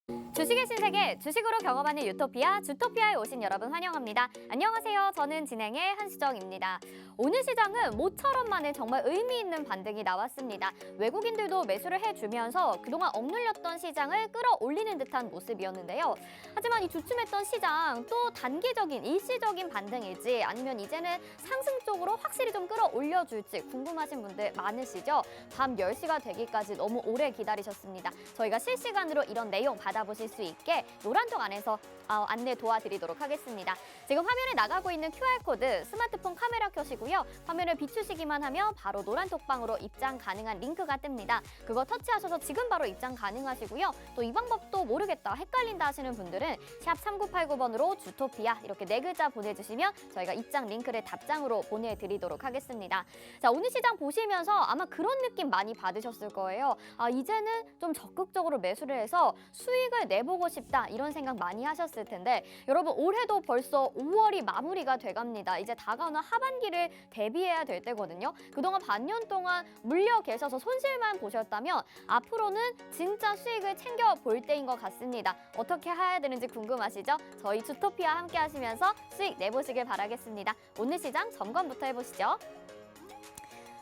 주식의 신세계, 주식으로 경험하는 유토피아, 주토피아에 오신 여러분 환영합니다. 안녕하세요. 저는 진행의 한수정입니다. 오늘 시장은 모처럼 만에 정말 의미 있는 반등이 나왔습니다. 외국인들도 매수를 해주면서 그동안 억눌렸던 시장을 끌어올리는 듯한 모습이었는데요. 하지만 이 주춤했던 시장 또 단기적인 일시적인 반등일지 아니면 이제는 상승 쪽으로 확실히 좀 끌어올려줄지 궁금하신 분들 많으시죠? 밤 10시가 되기까지 너무 오래 기다리셨습니다. 저희가 실시간으로 이런 내용 받아보실 수 있게 노란톡 안에서 안내 도와드리도록 하겠습니다. 지금 화면에 나가고 있는 QR코드 스마트폰 카메라 켜시고요. 화면을 비추시기만 하면 바로 노란톡방으로 입장 가능한 링크가 뜹니다. 그거 터치하셔서 지금 바로 입장 가능하시고요. 또 이 방법도 모르겠다, 헷갈린다 하시는 분들은 샵 3989번으로 주토피아 이렇게 4글자 보내주시면 저희가 입장 링크를 답장으로 보내드리도록 하겠습니다. 자, 오늘 시장 보시면서 아마 그런 느낌 많이 받으셨을 거예요. 이제는 좀 적극적으로 매수를 해서 수익을 내보고 싶다 이런 생각 많이 하셨을 텐데 여러분 올해도 벌써 5월이 마무리가 돼갑니다. 이제 다가오는 하반기를 대비해야 될 때거든요. 그동안 반년 동안 물려 계셔서 손실만 보셨다면 앞으로는 진짜 수익을 챙겨볼 때인 것 같습니다. 어떻게 해야 되는지 궁금하시죠? 저희 주토피아 함께 하시면서 수익 내보시길 바라겠습니다. 오늘 시장 점검부터 해보시죠.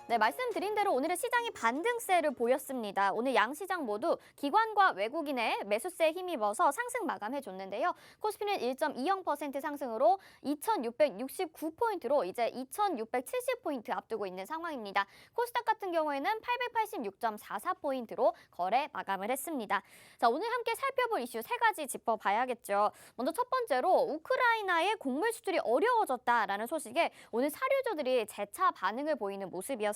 네, 말씀드린 대로 오늘의 시장이 반등세를 보였습니다. 오늘 양시장 모두 기관과 외국인의 매수세에 힘입어서 상승 마감해줬는데요. 코스피는 1.20% 상승으로 2,669포인트로 이제 2,670포인트 앞두고 있는 상황입니다. 코스닥 같은 경우에는 886.44포인트로 거래 마감을 했습니다. 자, 오늘 함께 살펴볼 이슈 3가지 짚어봐야겠죠. 먼저 첫 번째로 우크라이나의 곡물 수출이 어려워졌다라는 소식에 오늘 사료주들이 재차 반응을 보이는 모습이었습니다.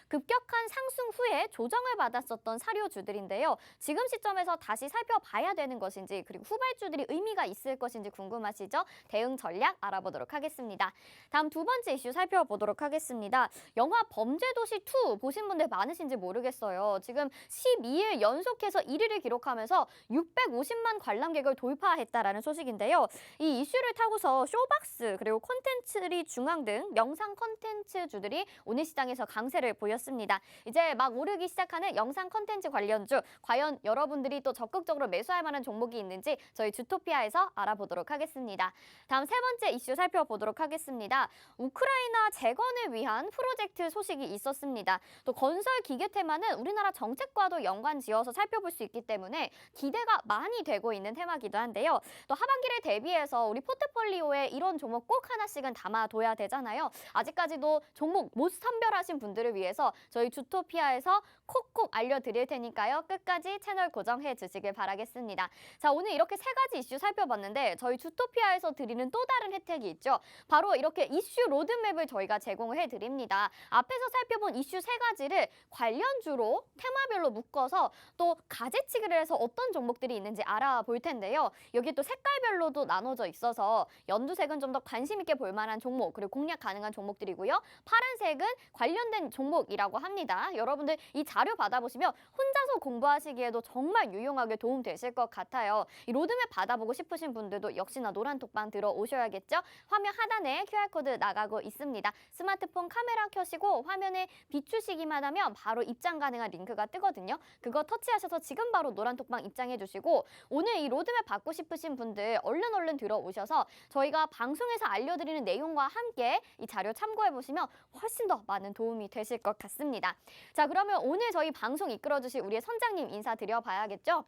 급격한 상승 후에 조정을 받았었던 사료주들인데요. 지금 시점에서 다시 살펴봐야 되는 것인지 그리고 후발주들이 의미가 있을 것인지 궁금하시죠? 대응 전략 알아보도록 하겠습니다. 다음 두 번째 이슈 살펴보도록 하겠습니다. 영화 범죄도시 2 보신 분들 많으신지 모르겠어요. 지금 12일 연속해서 1위를 기록하면서 650만 관람객을 돌파했다라는 소식인데요. 이 이슈를 타고서 쇼박스 그리고 콘텐츠리 중앙 등 영상 콘텐츠주들이 오늘 시장에서 강세를 보였습니다. 이제 막 오르기 시작하는 영상 콘텐츠 관련주, 과연 여러분들이 또 적극적으로 매수할 만한 종목이 있는지 저희 주토피아에서 알아보도록 하겠습니다. 다음 세 번째 이슈 살펴보도록 하겠습니다. 우크라이나 재건을 위한 프로젝트 소식이 있었습니다. 또 건설 기계 테마는 우리나라 정책과도 연관 지어서 살펴볼 수 있기 때문에 기대가 많이 되고 있는 테마기도 한데요. 또 하반기를 대비해서 우리 포트폴리오에 이런 종목 꼭 하나씩은 담아둬야 되잖아요. 아직까지도 종목 못 선별하신 분들을 위해서 저희 주토피아에서 콕콕 알려드릴 테니까요. 끝까지 채널 고정해 주시길 바라겠습니다. 자, 오늘 이렇게 3가지 이슈 살펴봤는데 저희 주토피아에서 드리는 또 다른 혜택이 있죠. 바로 이렇게 이슈 로드맵을 저희가 제공을 해드립니다. 앞에서 살펴본 이슈 3가지를 관련주로 테마별로 묶어서 또 가지치기를 해서 어떤 종목들이 있는지 알아볼 텐데요. 여기 또 색깔별로도 나눠져 있어서 연두색은 좀 더 관심 있게 볼 만한 종목 그리고 공략 가능한 종목들이고요. 파란색은 관련된 종목이라고 합니다. 여러분들 이 자료 받아보시면 혼자서 공부하시기에도 정말 유용하게 도움되실 것 같아요. 이 로드맵 받아보고 싶으신 분들도 역시나 노란톡방 들어오셔야겠죠? 화면 하단에 QR코드 나가고 있습니다. 스마트폰 카메라 켜시고 화면에 비추시기만 하면 바로 입장 가능한 링크가 뜨거든요. 그거 터치하셔서 지금 바로 노란톡방 입장해 주시고 오늘 이 로드맵 받고 싶으신 분들 얼른 들어오셔서 저희가 방송에서 알려드리는 내용과 함께 이 자료 참고해 보시면 훨씬 더 많은 도움이 되실 것 같습니다. 자, 그러면 오늘 저희 방송 이끌어주실 우리의 선장님 인사드려 봐야겠죠?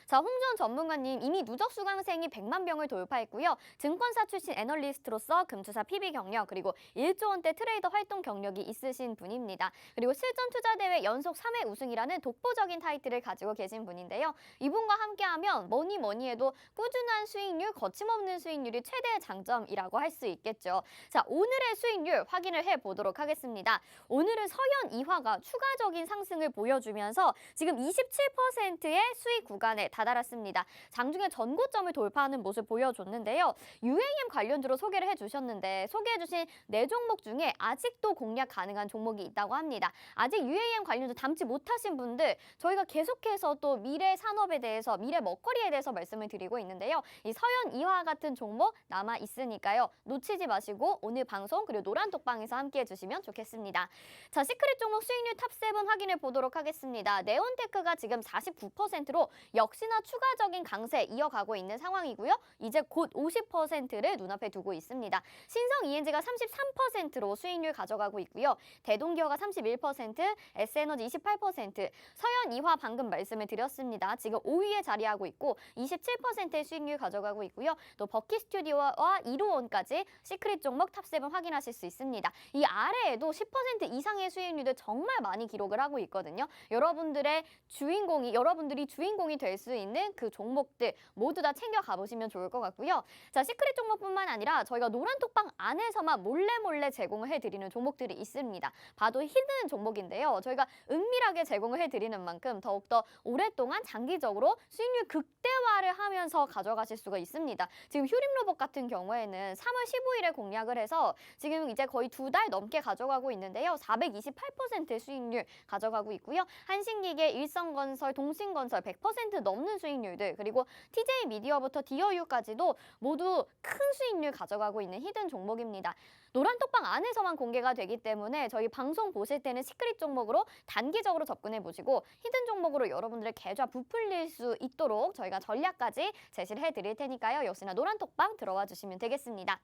자, 홍준 전문가님 이미 누적 수강생이 100만 명을 돌파했고요. 증권사 출신 애널리스트로서 금투사 PB 경력 그리고 1조 원대 트레이더 활동 경력이 있으신 분입니다. 그리고 실전 투자 대회 연속 3회 우승이라는 독보적인 타이틀을 가지고 계신 분인데요. 이분과 함께하면 뭐니 해도 꾸준한 수익률, 거침없는 수익률이 최대의 장점이라고 할 수 있겠죠. 자, 오늘의 수익률 확인을 해보도록 하겠습니다. 오늘은 서현 이화가 추가적인 상승을 보여주면서 지금 27%의 수익 구간에 다다랐습니다. 장중에 전고점을 돌파하는 모습 보여줬는데요. UAM 관련주로 소개를 해주셨는데 소개해주신 4종목 중에 아직도 공략 가능한 종목이 있다고 합니다. 아직 UAM 관련주 담지 못하신 분들 저희가 계속해서 또 미래 산업에 대해서 미래 먹거리에 대해서 말씀을 드리고 있는데요. 이 서현 이화 같은 종목 남아 있으니까요. 놓치지 마시고 오늘 방송 그리고 노란톡방에서 함께 해주시면 좋겠습니다. 자, 시크릿 종목 수익률 탑7 확인해 보도록 하겠습니다. 네온테크가 지금 49%로 역시나 역시나 추가적인 강세 이어가고 있는 상황이고요. 이제 곧 50%를 눈앞에 두고 있습니다. 신성 ENG가 33%로 수익률 가져가고 있고요. 대동기어가 31%, S에너지 28%, 서현 이화 방금 말씀을 드렸습니다. 지금 5위에 자리하고 있고 27%의 수익률 가져가고 있고요. 또 버킷 스튜디오와 이루온까지 시크릿 종목 탑7 확인하실 수 있습니다. 이 아래에도 10% 이상의 수익률을 정말 많이 기록을 하고 있거든요. 여러분들이 주인공이 될 수 있는 그 종목들 모두 다 챙겨 가보시면 좋을 것 같고요. 자, 시크릿 종목뿐만 아니라 저희가 노란톡방 안에서만 몰래 제공을 해드리는 종목들이 있습니다. 봐도 히든 종목인데요. 저희가 은밀하게 제공을 해드리는 만큼 더욱더 오랫동안 장기적으로 수익률 극대화를 하면서 가져가실 수가 있습니다. 지금 휴림로봇 같은 경우에는 3월 15일에 공략을 해서 지금 이제 거의 2달 넘게 가져가고 있는데요. 428%의 수익률 가져가고 있고요. 한신기계, 일성건설, 동신건설 100% 넘는 수익률들, 그리고 TJ 미디어부터 디어유까지도 모두 큰 수익률 가져가고 있는 히든 종목입니다. 노란톡방 안에서만 공개가 되기 때문에 저희 방송 보실 때는 시크릿 종목으로 단기적으로 접근해 보시고 히든 종목으로 여러분들의 계좌 부풀릴 수 있도록 저희가 전략까지 제시를 해드릴 테니까요. 역시나 노란톡방 들어와 주시면 되겠습니다.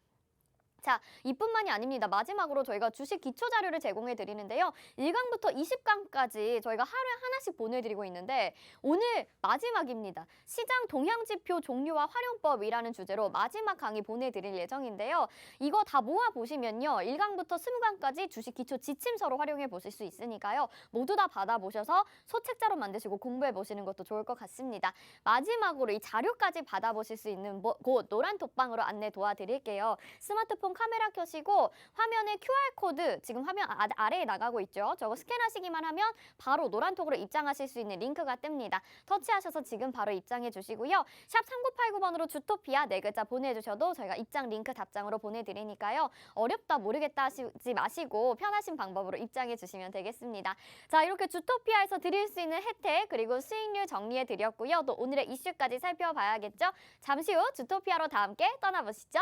자, 이뿐만이 아닙니다. 마지막으로 저희가 주식 기초 자료를 제공해 드리는데요. 1강부터 20강까지 저희가 하루에 하나씩 보내드리고 있는데 오늘 마지막입니다. 시장 동향지표 종류와 활용법이라는 주제로 마지막 강의 보내드릴 예정인데요. 이거 다 모아보시면요. 1강부터 20강까지 주식 기초 지침서로 활용해 보실 수 있으니까요. 모두 다 받아보셔서 소책자로 만드시고 공부해 보시는 것도 좋을 것 같습니다. 마지막으로 이 자료까지 받아보실 수 있는 곳 노란톡방으로 안내 도와드릴게요. 스마트폰 카메라 켜시고 화면에 QR코드 지금 화면 아래에 나가고 있죠. 저거 스캔하시기만 하면 바로 노란톡으로 입장하실 수 있는 링크가 뜹니다. 터치하셔서 지금 바로 입장해 주시고요. 샵 3989번으로 주토피아 4글자 보내주셔도 저희가 입장 링크 답장으로 보내드리니까요. 어렵다 모르겠다 하시지 마시고 편하신 방법으로 입장해 주시면 되겠습니다. 자, 이렇게 주토피아에서 드릴 수 있는 혜택 그리고 수익률 정리해 드렸고요. 또 오늘의 이슈까지 살펴봐야겠죠. 잠시 후 주토피아로 다 함께 떠나보시죠.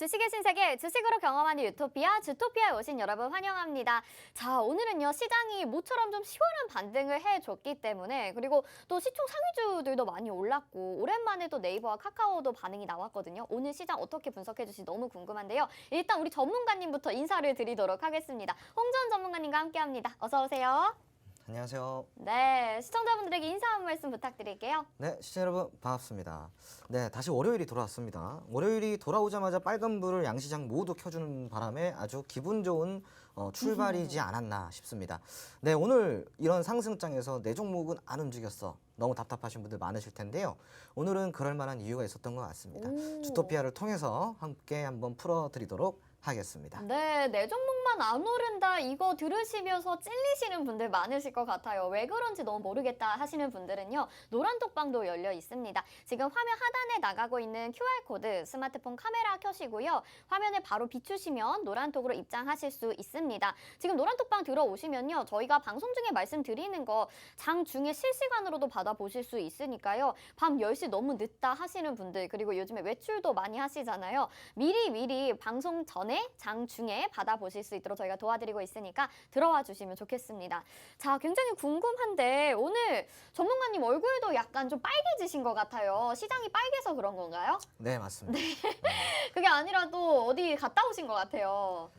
주식의 신세계, 주식으로 경험하는 유토피아, 주토피아에 오신 여러분 환영합니다. 자, 오늘은요, 시장이 모처럼 좀 시원한 반등을 해줬기 때문에 그리고 또 시총 상위주들도 많이 올랐고 오랜만에 또 네이버와 카카오도 반응이 나왔거든요. 오늘 시장 어떻게 분석해 주실지 너무 궁금한데요. 일단 우리 전문가님부터 인사를 드리도록 하겠습니다. 홍전 전문가님과 함께합니다. 어서 오세요. 안녕하세요. 네, 시청자분들에게 인사 한 말씀 부탁드릴게요. 네, 시청자 여러분 반갑습니다. 네, 다시 월요일이 돌아왔습니다. 월요일이 돌아오자마자 빨간불을 양시장 모두 켜주는 바람에 아주 기분 좋은 출발이지 않았나 싶습니다. 네, 오늘 이런 상승장에서 내 종목은 안 움직였어. 너무 답답하신 분들 많으실 텐데요. 오늘은 그럴 만한 이유가 있었던 것 같습니다. 주토피아를 통해서 함께 한번 풀어드리도록 하겠습니다. 네, 내 종목만 안 오른다 이거 들으시면서 찔리시는 분들 많으실 것 같아요. 왜 그런지 너무 모르겠다 하시는 분들은요. 노란톡방도 열려 있습니다. 지금 화면 하단에 나가고 있는 QR코드 스마트폰 카메라 켜시고요. 화면에 바로 비추시면 노란톡으로 입장하실 수 있습니다. 지금 노란톡방 들어오시면요. 저희가 방송 중에 말씀드리는 거 장중에 실시간으로도 받아보실 수 있으니까요. 밤 10시 너무 늦다 하시는 분들 그리고 요즘에 외출도 많이 하시잖아요. 미리 방송 전에 장중에 받아보실 수 있도록 저희가 도와드리고 있으니까 들어와 주시면 좋겠습니다. 자, 굉장히 궁금한데 오늘 전문가님 얼굴도 약간 좀 빨개지신 것 같아요. 시장이 빨개서 그런 건가요? 네, 맞습니다. 그게 아니라 또 어디 갔다 오신 것 같아요.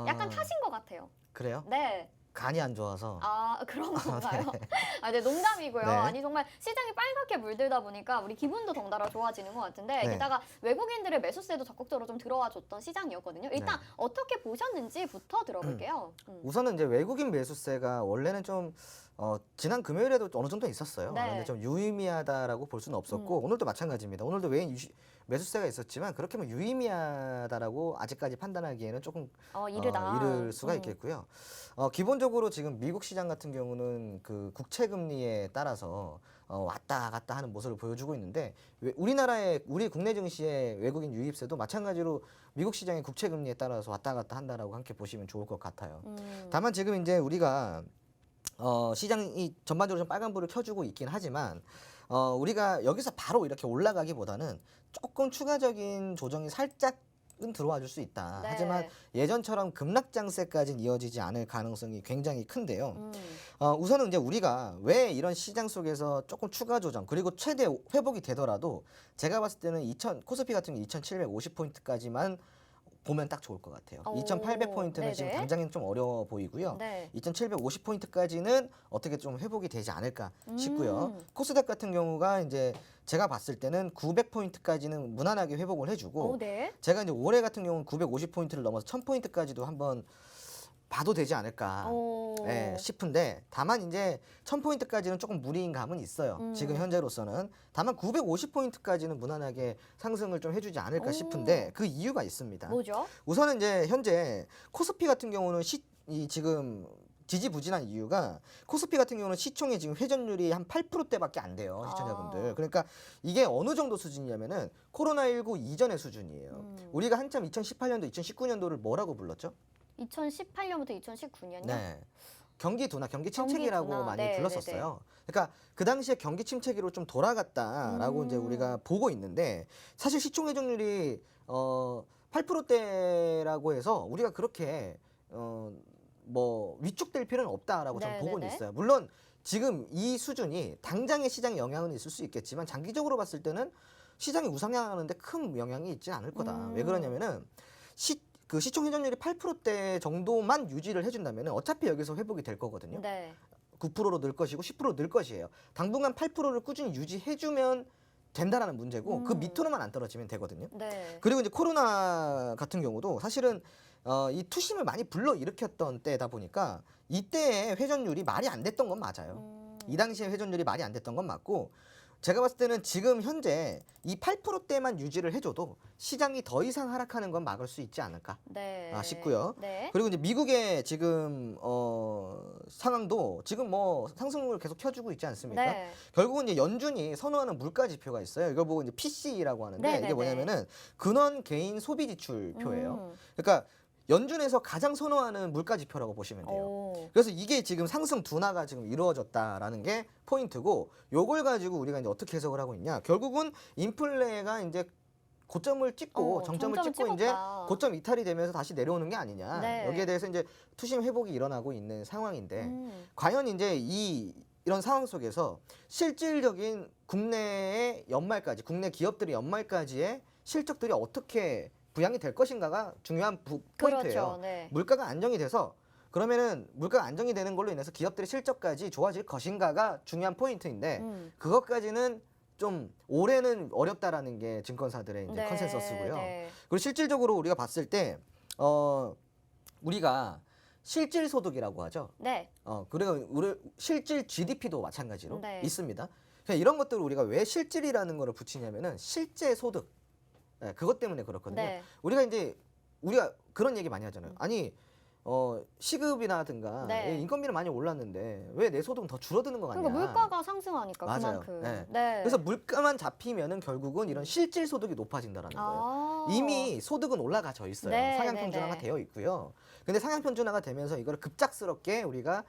약간 타신 것 같아요. 그래요? 네. 간이 안 좋아서 아, 그런 건가요? 아, 네, 농담이고요. 네. 아니, 정말 시장이 빨갛게 물들다 보니까 우리 기분도 덩달아 좋아지는 것 같은데, 네. 게다가 외국인들의 매수세도 적극적으로 좀 들어와 줬던 시장이었거든요. 일단 네. 어떻게 보셨는지부터 들어볼게요. 우선은 이제 외국인 매수세가 원래는 좀 지난 금요일에도 어느 정도 있었어요. 네. 근데 좀 유의미하다라고 볼 수는 없었고 오늘도 마찬가지입니다. 오늘도 매수세가 있었지만 그렇게 뭐 유의미하다라고 아직까지 판단하기에는 조금 이르다. 이를 수가 있겠고요. 기본적으로 지금 미국 시장 같은 경우는 그 국채 금리에 따라서 왔다 갔다 하는 모습을 보여주고 있는데 우리 국내 증시의 외국인 유입세도 마찬가지로 미국 시장의 국채 금리에 따라서 왔다 갔다 한다라고 함께 보시면 좋을 것 같아요. 다만 지금 이제 우리가 시장이 전반적으로 좀 빨간불을 켜주고 있긴 하지만 우리가 여기서 바로 이렇게 올라가기보다는 조금 추가적인 조정이 살짝은 들어와 줄 수 있다. 네. 하지만 예전처럼 급락장세까지는 이어지지 않을 가능성이 굉장히 큰데요. 우선은 이제 우리가 왜 이런 시장 속에서 조금 추가 조정 그리고 최대 회복이 되더라도 제가 봤을 때는 코스피 같은 경우 2,750포인트까지만 보면 딱 좋을 것 같아요. 오, 2,800포인트는 지금 네네. 당장은 좀 어려워 보이고요. 네. 2,750포인트까지는 어떻게 좀 회복이 되지 않을까 싶고요. 코스닥 같은 경우가 이제 제가 봤을 때는 900포인트까지는 무난하게 회복을 해주고 네. 제가 이제 올해 같은 경우는 950포인트를 넘어서 1,000포인트까지도 한번 봐도 되지 않을까 싶은데 다만 이제 1,000포인트까지는 조금 무리인 감은 있어요. 지금 현재로서는. 다만 950포인트까지는 무난하게 상승을 좀 해주지 않을까 싶은데 그 이유가 있습니다. 뭐죠? 우선은 이제 현재 코스피 같은 경우는 지금 지지부진한 이유가 코스피 같은 경우는 시총의 지금 회전율이 한 8%대밖에 안 돼요, 시청자분들. 그러니까 이게 어느 정도 수준이냐면은 코로나19 이전의 수준이에요. 우리가 한참 2018년도, 2019년도를 뭐라고 불렀죠? 2018년부터 2019년요? 네. 경기 둔화, 경기 침체기라고 경기 둔화. 많이 네, 불렀었어요. 그러니까 그 당시에 경기 침체기로 좀 돌아갔다라고 이제 우리가 보고 있는데 사실 시총 회전율이 8%대라고 해서 우리가 그렇게 뭐 위축될 필요는 없다라고 저는 네, 보고는 네, 네. 있어요. 물론 지금 이 수준이 당장의 시장 영향은 있을 수 있겠지만 장기적으로 봤을 때는 시장이 우상향하는데 큰 영향이 있지 않을 거다. 왜 그러냐면은 그 시총 회전율이 8%대 정도만 유지를 해준다면 어차피 여기서 회복이 될 거거든요. 네. 9%로 늘 것이고 10%로 늘 것이에요. 당분간 8%를 꾸준히 유지해주면 된다라는 문제고 그 밑으로만 안 떨어지면 되거든요. 네. 그리고 이제 코로나 같은 경우도 사실은 이 투심을 많이 불러일으켰던 때다 보니까 이때의 회전율이 말이 안 됐던 건 맞아요. 이 당시에 회전율이 말이 안 됐던 건 맞고 제가 봤을 때는 지금 현재 이 8%대만 유지를 해줘도 시장이 더 이상 하락하는 건 막을 수 있지 않을까 네. 싶고요. 네. 그리고 이제 미국의 지금 상황도 지금 뭐 상승을 계속 켜주고 있지 않습니까? 네. 결국은 이제 연준이 선호하는 물가 지표가 있어요. 이걸 보고 이제 PC라고 하는데 네, 네, 이게 뭐냐면은 근원 개인 소비 지출표예요. 그러니까 연준에서 가장 선호하는 물가 지표라고 보시면 돼요. 오. 그래서 이게 지금 상승 둔화가 지금 이루어졌다라는 게 포인트고 요걸 가지고 우리가 이제 어떻게 해석을 하고 있냐? 결국은 인플레가 이제 고점을 찍고 정점을 찍고 이제 찍었다. 고점 이탈이 되면서 다시 내려오는 게 아니냐. 네. 여기에 대해서 이제 투심 회복이 일어나고 있는 상황인데 과연 이제 이런 상황 속에서 실질적인 국내의 연말까지 국내 기업들의 연말까지의 실적들이 어떻게 부양이 될 것인가가 중요한 포인트예요. 그렇죠. 네. 물가가 안정이 돼서 그러면은 물가가 안정이 되는 걸로 인해서 기업들의 실적까지 좋아질 것인가가 중요한 포인트인데 그것까지는 좀 올해는 어렵다라는 게 증권사들의 이제 네. 컨센서스고요. 네. 그리고 실질적으로 우리가 봤을 때 우리가 실질 소득이라고 하죠. 네. 그리고 우리 실질 GDP도 마찬가지로 네. 있습니다. 그러니까 이런 것들을 우리가 왜 실질이라는 거를 붙이냐면은 실제 소득. 네, 그것 때문에 그렇거든요. 네. 우리가 그런 얘기 많이 하잖아요. 아니 시급이라든가 네. 인건비는 많이 올랐는데 왜 내 소득은 더 줄어드는 거 같냐? 그러니까 물가가 상승하니까 맞아요. 그만큼. 네. 네. 그래서 물가만 잡히면은 결국은 이런 실질 소득이 높아진다라는 거예요. 이미 소득은 올라가져 있어요. 네, 상향 네, 평준화가 네. 되어 있고요. 근데 상향 평준화가 되면서 이걸 급작스럽게 우리가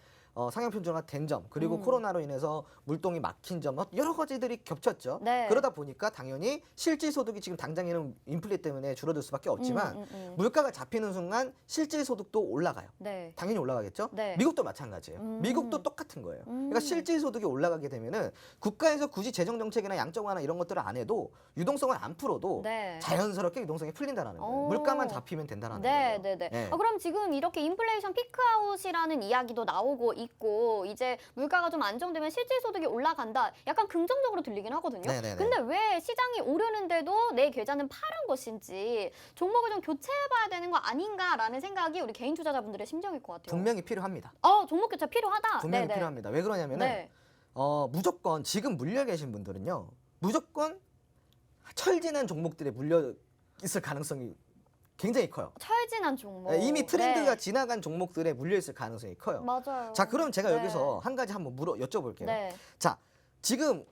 상향 편중화가 된 점, 그리고 음. 코로나로 인해서 물동이 막힌 점, 여러 가지들이 겹쳤죠. 네. 그러다 보니까 당연히 실질 소득이 지금 당장에는 인플레 때문에 줄어들 수밖에 없지만 물가가 잡히는 순간 실질 소득도 올라가요. 네. 당연히 올라가겠죠. 네. 미국도 마찬가지예요. 미국도 똑같은 거예요. 그러니까 실질 소득이 올라가게 되면은 국가에서 굳이 재정 정책이나 양적 완화 이런 것들을 안 해도 유동성을 안 풀어도 네. 자연스럽게 유동성이 풀린다라는 거예요. 오. 물가만 잡히면 된다라는 네, 거예요. 네, 네. 네. 그럼 지금 이렇게 인플레이션 피크아웃이라는 이야기도 나오고 있고 이제 물가가 좀 안정되면 실질 소득이 올라간다. 약간 긍정적으로 들리긴 하거든요. 네, 네, 네. 근데 왜 시장이 오르는데도 내 계좌는 파란 것인지 종목을 좀 교체해봐야 되는 거 아닌가라는 생각이 우리 개인 투자자분들의 심정일 것 같아요. 분명히 필요합니다. 종목 교체 필요하다. 분명히 네네. 필요합니다. 왜 그러냐면은 네. 무조건 지금 물려 계신 분들은요. 무조건 철진한 종목들에 물려 있을 가능성이 굉장히 커요. 철진한 종목. 이미 트렌드가 네. 지나간 종목들에 물려 있을 가능성이 커요. 맞아요. 자, 그럼 제가 네. 여기서 한 가지 한번 여쭤볼게요. 네. 자, 지금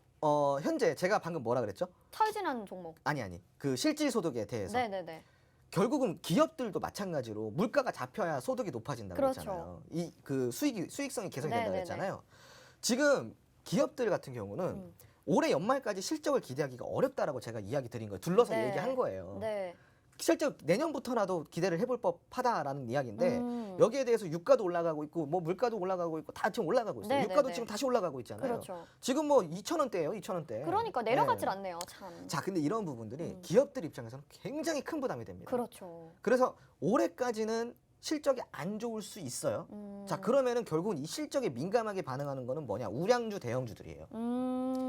현재 제가 방금 뭐라 그랬죠? 철진한 종목. 아니. 그 실질 소득에 대해서 네네네. 결국은 기업들도 마찬가지로 물가가 잡혀야 소득이 높아진다고 그렇죠. 했잖아요. 이 그 수익성이 개선된다고 네네네. 했잖아요. 지금 기업들 같은 경우는 올해 연말까지 실적을 기대하기가 어렵다라고 제가 이야기 드린 거예요. 둘러서 네. 얘기한 거예요. 네. 실적 내년부터라도 기대를 해볼 법하다라는 이야기인데 여기에 대해서 유가도 올라가고 있고 뭐 물가도 올라가고 있고 다 지금 올라가고 있어요. 네, 유가도 네, 네. 지금 다시 올라가고 있잖아요. 그렇죠. 지금 뭐 2,000원대예요, 2,000원대. 그러니까 내려가질 않네요, 참. 자, 근데 이런 부분들이 기업들 입장에서는 굉장히 큰 부담이 됩니다. 그렇죠. 그래서 올해까지는 실적이 안 좋을 수 있어요. 자, 그러면은 결국은 이 실적에 민감하게 반응하는 거는 뭐냐? 우량주, 대형주들이에요.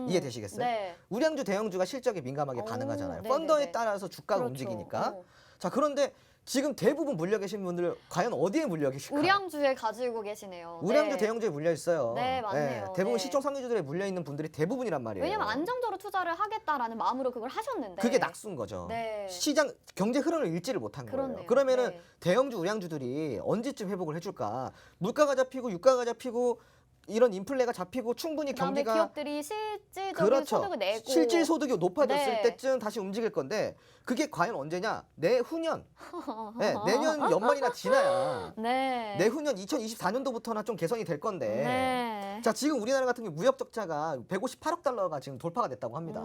이해되시겠어요? 네. 우량주, 대형주가 실적에 민감하게 오, 반응하잖아요. 네네네. 펀더에 따라서 주가가 그렇죠. 움직이니까. 자, 그런데 지금 대부분 물려 계신 분들 과연 어디에 물려 계실까요? 우량주에 가지고 계시네요. 우량주, 네. 대형주에 물려 있어요. 네, 맞네요. 대부분 네. 시총 상위주들에 물려 있는 분들이 대부분이란 말이에요. 왜냐면 안정적으로 투자를 하겠다라는 마음으로 그걸 하셨는데. 그게 낙수인 거죠. 네. 시장 경제 흐름을 읽지를 못한 거예요. 그렇네요. 그러면은 네. 대형주, 우량주들이 언제쯤 회복을 해줄까? 물가가 잡히고 유가가 잡히고 이런 인플레가 잡히고 충분히 그다음에 경기가 기업들이 실질적인 그렇죠. 소득을 내고 실질 소득이 높아졌을 네. 때쯤 다시 움직일 건데 그게 과연 언제냐? 내후년. 네, 내년 연말이나 지나야. 네. 내후년 2024년도부터나 좀 개선이 될 건데. 네. 자, 지금 우리나라 같은 경우 무역 적자가 158억 달러가 지금 돌파가 됐다고 합니다.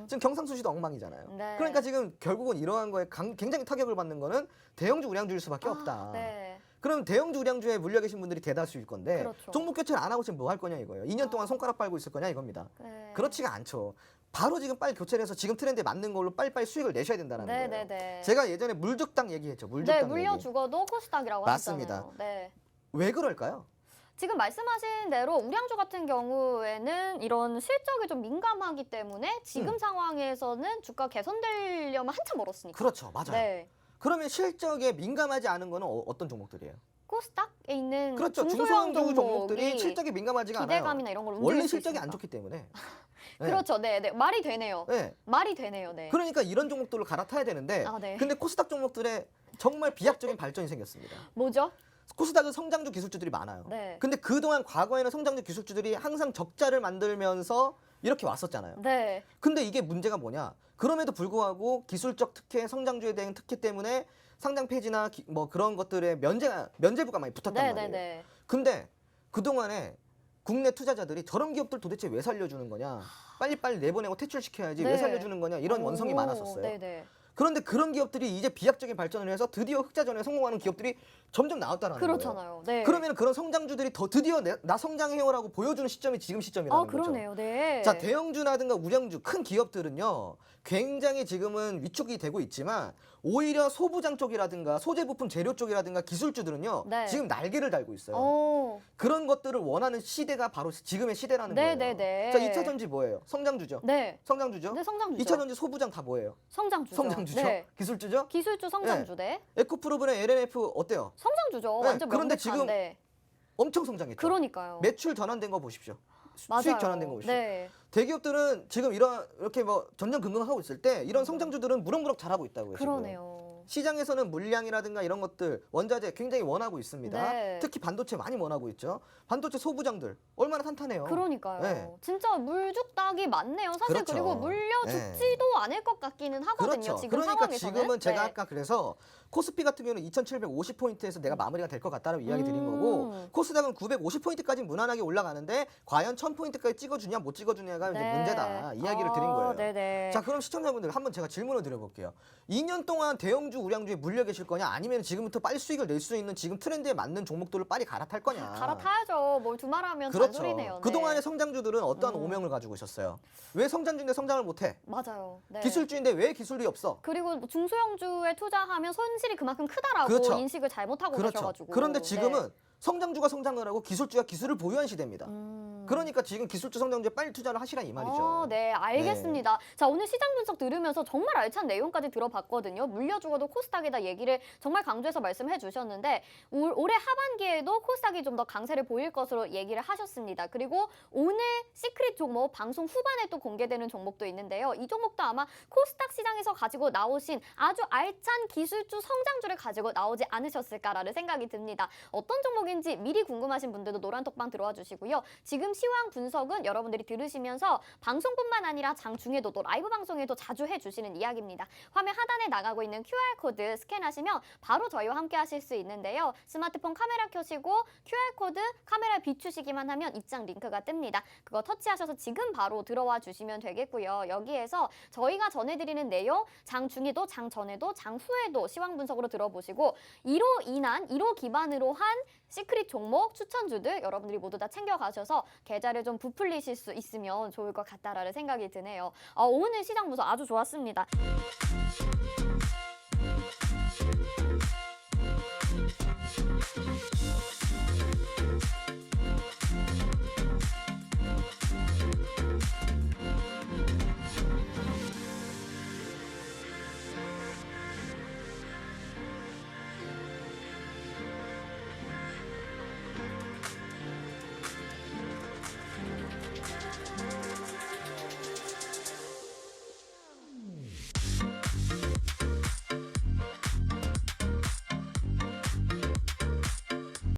지금 경상수지도 엉망이잖아요. 네. 그러니까 지금 결국은 이러한 거에 굉장히 타격을 받는 거는 대형주, 우량주일 수밖에 없다. 네. 그럼 대형주, 우량주에 물려 계신 분들이 대다수일 건데 그렇죠. 종목 교체를 안 하고 지금 뭐 할 거냐 이거예요. 2년 동안 손가락 빨고 있을 거냐 이겁니다. 네. 그렇지가 않죠. 바로 지금 빨리 교체를 해서 지금 트렌드에 맞는 걸로 빨리빨리 수익을 내셔야 된다는 거예요. 네네네. 제가 예전에 물죽당 얘기했죠. 네, 물죽당 물려 얘기. 죽어도 코스닥이라고 맞습니다. 하잖아요. 네. 왜 그럴까요? 지금 말씀하신 대로 우량주 같은 경우에는 이런 실적이 좀 민감하기 때문에 지금 상황에서는 주가 개선되려면 한참 멀었으니까. 그렇죠. 맞아요. 네. 그러면 실적에 민감하지 않은 거는 어떤 종목들이에요? 코스닥에 있는 그렇죠. 중소형 중소형주 종목들이 종목이 실적이 민감하지가 않아요. 기대감이나 이런 걸 움직일 원래 수 실적이 있으니까. 안 좋기 때문에. 네. 그렇죠. 네, 네. 말이 되네요. 네. 말이 되네요. 네. 그러니까 이런 종목들을 갈아타야 되는데 아, 네. 근데 코스닥 종목들에 정말 비약적인 발전이 생겼습니다. 뭐죠? 코스닥은 성장주 기술주들이 많아요. 네. 근데 그동안 과거에는 성장주 기술주들이 항상 적자를 만들면서 이렇게 왔었잖아요. 네. 근데 이게 문제가 뭐냐? 그럼에도 불구하고 기술적 특혜, 성장주에 대한 특혜 때문에 상장 폐지나 뭐 그런 것들에 면제부가 많이 붙었단 네, 말이에요. 네, 네. 근데 그동안에 국내 투자자들이 저런 기업들 도대체 왜 살려주는 거냐? 빨리빨리 내보내고 퇴출시켜야지 왜 네. 살려주는 거냐? 이런 원성이 오, 많았었어요. 네, 네. 그런데 그런 기업들이 이제 비약적인 발전을 해서 드디어 흑자전에 성공하는 기업들이 점점 나왔다는 거예요. 그렇잖아요. 네. 그러면 그런 성장주들이 더 드디어 나 성장해요라고 보여주는 시점이 지금 시점이라는 거죠. 그러네요. 네. 자, 대형주라든가 우량주 큰 기업들은요. 굉장히 지금은 위축이 되고 있지만 오히려 소부장 쪽이라든가 소재 부품 재료 쪽이라든가 기술주들은요. 네. 지금 날개를 달고 있어요. 오. 그런 것들을 원하는 시대가 바로 지금의 시대라는 네, 거예요. 네, 네. 자, 2차 전지 뭐예요? 성장주죠. 네. 성장주죠. 네, 성장주죠. 2차 전지 소부장 다 뭐예요? 성장주죠. 성장주죠. 네. 기술주죠. 기술주 성장주 대 에코프로브의 LNF 어때요? 성장주죠. 네, 완전 그런데 명백한데. 엄청 성장했죠. 그러니까요. 매출 전환된 거 보십시오. 맞아요. 수익 전환된 거 보십시오. 네. 대기업들은 지금 이렇게 뭐 전전긍긍하고 있을 때 이런 성장주들은 무럭무럭 잘하고 있다고요. 지금. 그러네요. 시장에서는 물량이라든가 이런 것들 원자재 굉장히 원하고 있습니다. 네. 특히 반도체 많이 원하고 있죠. 반도체 소부장들 얼마나 탄탄해요. 그러니까요. 네. 진짜 물죽닭이 많네요. 사실 그렇죠. 그리고 물려 죽지도 않을 것 같기는 하거든요. 그렇죠. 지금 그러니까 상황에서는. 지금은 제가 네. 아까 그래서 코스피 같은 경우는 2,750포인트에서 내가 마무리가 될 것 같다라고 이야기 드린 거고 코스닥은 950포인트까지 무난하게 올라가는데 과연 1,000포인트까지 찍어주냐 못 찍어주냐가 이제 문제다 이야기를 드린 거예요. 네네. 자, 그럼 시청자분들 한번 제가 질문을 드려볼게요. 2년 동안 대형주, 우량주에 물려 계실 거냐 아니면 지금부터 빨리 수익을 낼 수 있는 지금 트렌드에 맞는 종목들을 빨리 갈아탈 거냐. 갈아타야죠. 뭘 두말하면 그렇죠. 잔소리네요. 네. 그동안의 성장주들은 어떠한 오명을 가지고 있었어요? 왜 성장주인데 성장을 못해? 맞아요. 네. 기술주인데 왜 기술이 없어? 그리고 뭐 중소형주에 투자하면 손실이 그만큼 크다라고 그렇죠. 인식을 잘못하고 그렇죠. 계셔가지고. 그런데 네. 지금은 성장주가 성장을 하고 기술주가 기술을 보유한 시대입니다. 그러니까 지금 기술주 성장주에 빨리 투자를 하시라 이 말이죠. 네, 알겠습니다. 자, 오늘 시장 분석 들으면서 정말 알찬 내용까지 들어봤거든요. 물려 죽어도 코스닥이다 얘기를 정말 강조해서 말씀해 주셨는데 올해 하반기에도 코스닥이 좀 더 강세를 보일 것으로 얘기를 하셨습니다. 그리고 오늘 시크릿 종목 방송 후반에 또 공개되는 종목도 있는데요. 이 종목도 아마 코스닥 시장에서 가지고 나오신 아주 알찬 기술주 성장주를 가지고 나오지 않으셨을까라는 생각이 듭니다. 어떤 종목인지 미리 궁금하신 분들도 노란톡방 들어와 주시고요. 지금 시황 분석은 여러분들이 들으시면서 방송뿐만 아니라 장중에도 또 라이브 방송에도 자주 해주시는 이야기입니다. 화면 하단에 나가고 있는 QR코드 스캔하시면 바로 저희와 함께 하실 수 있는데요. 스마트폰 카메라 켜시고 QR코드 카메라에 비추시기만 하면 입장 링크가 뜹니다. 그거 터치하셔서 지금 바로 들어와 주시면 되겠고요. 여기에서 저희가 전해드리는 내용 장중에도 장전에도 장후에도 시황 분석으로 들어보시고 이로 기반으로 한 시크릿 종목 추천주들 여러분들이 모두 다 챙겨가셔서 계좌를 좀 부풀리실 수 있으면 좋을 것 같다라는 생각이 드네요. 오늘 시장 분석 아주 좋았습니다.